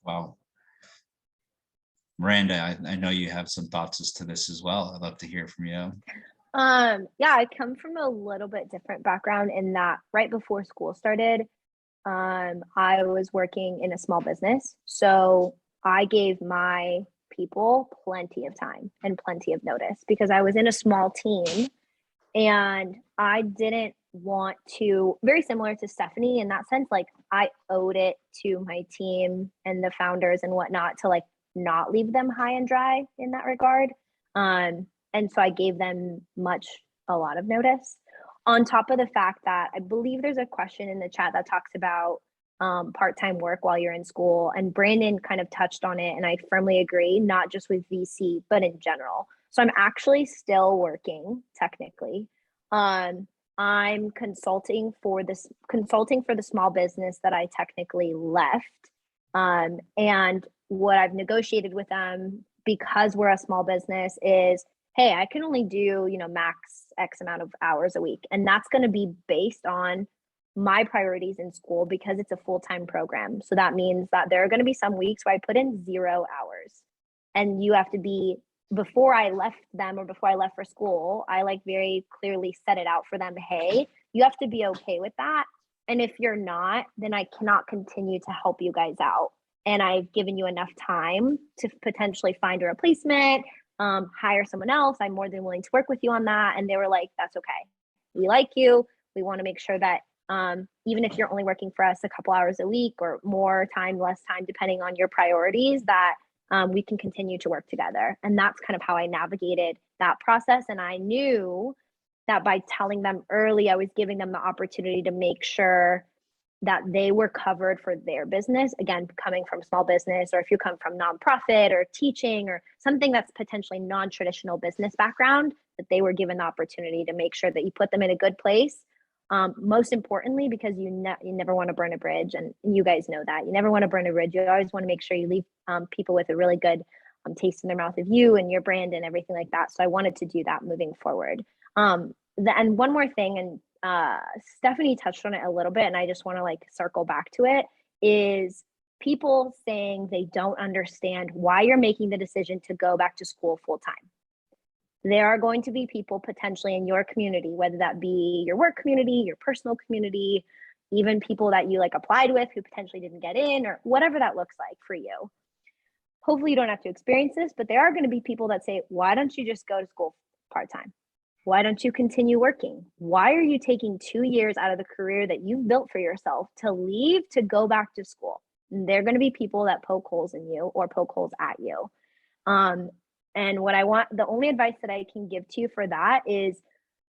Wow. Miranda, I know you have some thoughts as to this as well. I'd love to hear from you. Yeah, I come from a little bit different background in that right before school started, I was working in a small business. So I gave my people plenty of time and plenty of notice because I was in a small team and I didn't want to, very similar to Stephanie in that sense, like I owed it to my team and the founders and whatnot to like not leave them high and dry in that regard. And so I gave them a lot of notice. On top of the fact that I believe there's a question in the chat that talks about part-time work while you're in school, and Brandon kind of touched on it, and I firmly agree, not just with VC, but in general. So I'm actually still working technically. I'm consulting for the small business that I technically left. And what I've negotiated with them, because we're a small business, is, hey, I can only do, max X amount of hours a week. And that's going to be based on my priorities in school because it's a full-time program. So that means that there are going to be some weeks where I put in 0 hours. And you have to be, before I left them or before I left for school, I like very clearly set it out for them. Hey, you have to be okay with that. And if you're not, then I cannot continue to help you guys out. And I've given you enough time to potentially find a replacement, hire someone else. I'm more than willing to work with you on that. And they were like, that's okay. We like you. We want to make sure that even if you're only working for us a couple hours a week or more time, less time, depending on your priorities, that we can continue to work together. And that's kind of how I navigated that process. And I knew that by telling them early, I was giving them the opportunity to make sure that they were covered for their business. Again, coming from small business, or if you come from nonprofit or teaching or something that's potentially non-traditional business background, that they were given the opportunity to make sure that you put them in a good place. Most importantly, because you never want to burn a bridge, and you guys know that. You never want to burn a bridge. You always want to make sure you leave people with a really good taste in their mouth of you and your brand and everything like that. So I wanted to do that moving forward. And one more thing, and Stephanie touched on it a little bit, and I just want to circle back to it, is people saying they don't understand why you're making the decision to go back to school full time. There are going to be people potentially in your community, whether that be your work community, your personal community, even people that you applied with who potentially didn't get in, or whatever that looks like for you. Hopefully you don't have to experience this, but there are going to be people that say, why don't you just go to school part-time? Why don't you continue working? Why are you taking 2 years out of the career that you've built for yourself to leave to go back to school? And there are going to be people that poke holes in you or poke holes at you. And the only advice that I can give to you for that is,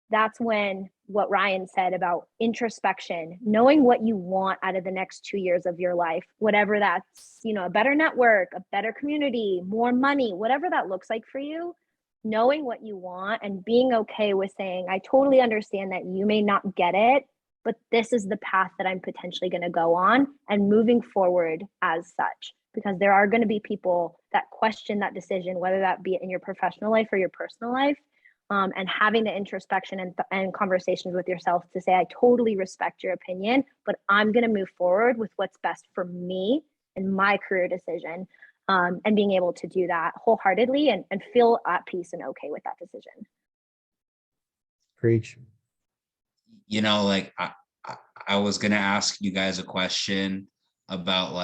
that's when what Ryan said about introspection, knowing what you want out of the next 2 years of your life, whatever that's, a better network, a better community, more money, whatever that looks like for you, knowing what you want and being okay with saying, I totally understand that you may not get it, but this is the path that I'm potentially going to go on, and moving forward as such. Because there are going to be people that question that decision, whether that be in your professional life or your personal life, and having the introspection and conversations with yourself to say, I totally respect your opinion, but I'm going to move forward with what's best for me and my career decision, and being able to do that wholeheartedly and feel at peace and okay with that decision. Preach. I was going to ask you guys a question about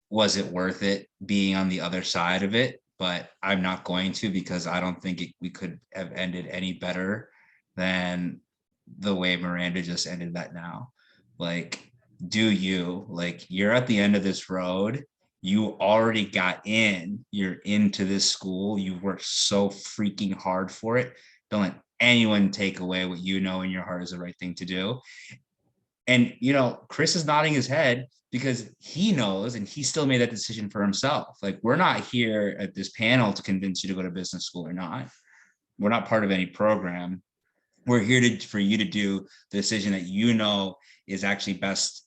was it worth it being on the other side of it? But I'm not going to, because I don't think we could have ended any better than the way Miranda just ended that now. You're at the end of this road. You already got in, you're into this school. You've worked so freaking hard for it. Don't let anyone take away what you know in your heart is the right thing to do. And, Chris is nodding his head because he knows, and he still made that decision for himself. We're not here at this panel to convince you to go to business school or not. we're not part of any program. We're here for you to do the decision that you know is actually best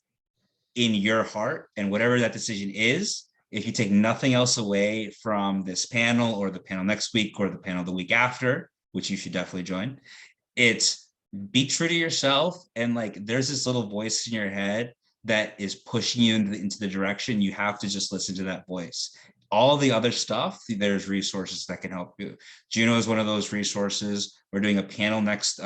in your heart, and whatever that decision is, if you take nothing else away from this panel or the panel next week or the panel the week after, which you should definitely join, it's be true to yourself. And like, there's this little voice in your head that is pushing you into the direction. You have to just listen to that voice. All the other stuff, there's resources that can help you. Juno is one of those resources. We're doing a panel next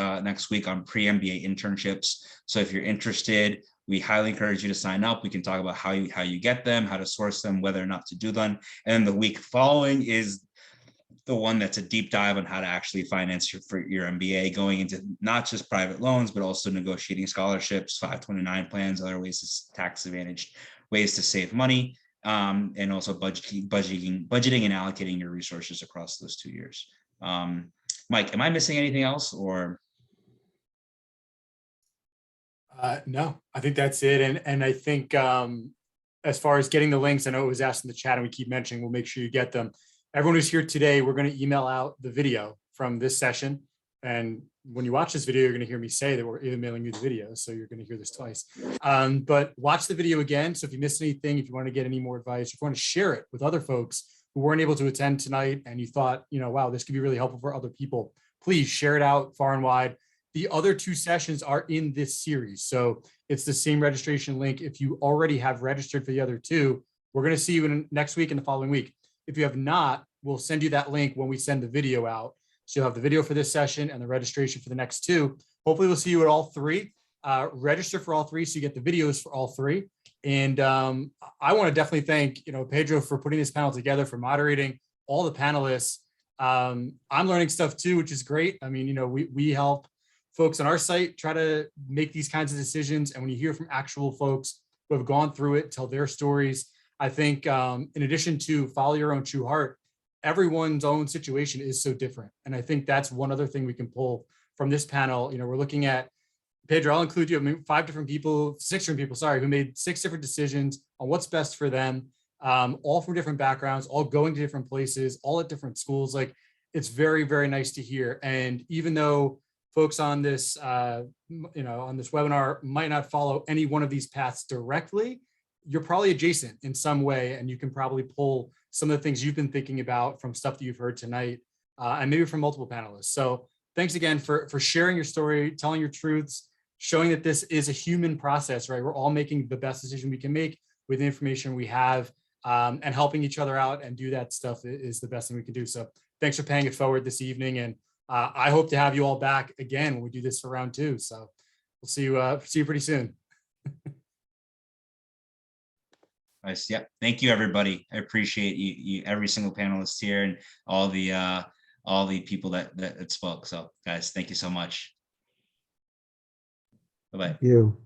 week on pre-MBA internships. So if you're interested, we highly encourage you to sign up. We can talk about how you get them, how to source them, whether or not to do them. And then the week following is the one that's a deep dive on how to actually finance your MBA, going into not just private loans, but also negotiating scholarships, 529 plans, other ways to tax advantage, ways to save money, and also budgeting and allocating your resources across those 2 years. Mike, am I missing anything else, or? No, I think that's it. And I think as far as getting the links, I know it was asked in the chat and we keep mentioning, we'll make sure you get them. Everyone who's here today, we're going to email out the video from this session. And when you watch this video, you're going to hear me say that we're emailing you the video. So you're going to hear this twice. But watch the video again. So if you missed anything, if you want to get any more advice, if you want to share it with other folks who weren't able to attend tonight and you thought, wow, this could be really helpful for other people, please share it out far and wide. The other 2 sessions are in this series. So it's the same registration link. If you already have registered for the other 2, we're going to see you next week and the following week. If you have not, we'll send you that link when we send the video out. So you'll have the video for this session and the registration for the next 2. Hopefully we'll see you at all 3. Register for all 3 so you get the videos for all 3. And I want to definitely thank Pedro for putting this panel together, for moderating all the panelists. I'm learning stuff too, which is great. I mean, we help folks on our site try to make these kinds of decisions. And when you hear from actual folks who have gone through it, tell their stories, I think in addition to follow your own true heart, everyone's own situation is so different. And I think that's one other thing we can pull from this panel. We're looking at, Pedro, I'll include you, 6 different people, sorry, who made 6 different decisions on what's best for them, all from different backgrounds, all going to different places, all at different schools. Like, it's very, very nice to hear. And even though folks on this, on this webinar might not follow any one of these paths directly, you're probably adjacent in some way, and you can probably pull some of the things you've been thinking about from stuff that you've heard tonight, and maybe from multiple panelists. So thanks again for sharing your story, telling your truths, showing that this is a human process, right? We're all making the best decision we can make with the information we have, and helping each other out and do that stuff is the best thing we can do. So thanks for paying it forward this evening. And I hope to have you all back again when we do this for round 2. So we'll see you pretty soon. Nice. Yeah. Thank you, everybody. I appreciate you, every single panelist here, and all the people that spoke. So guys, thank you so much. Bye-bye. You.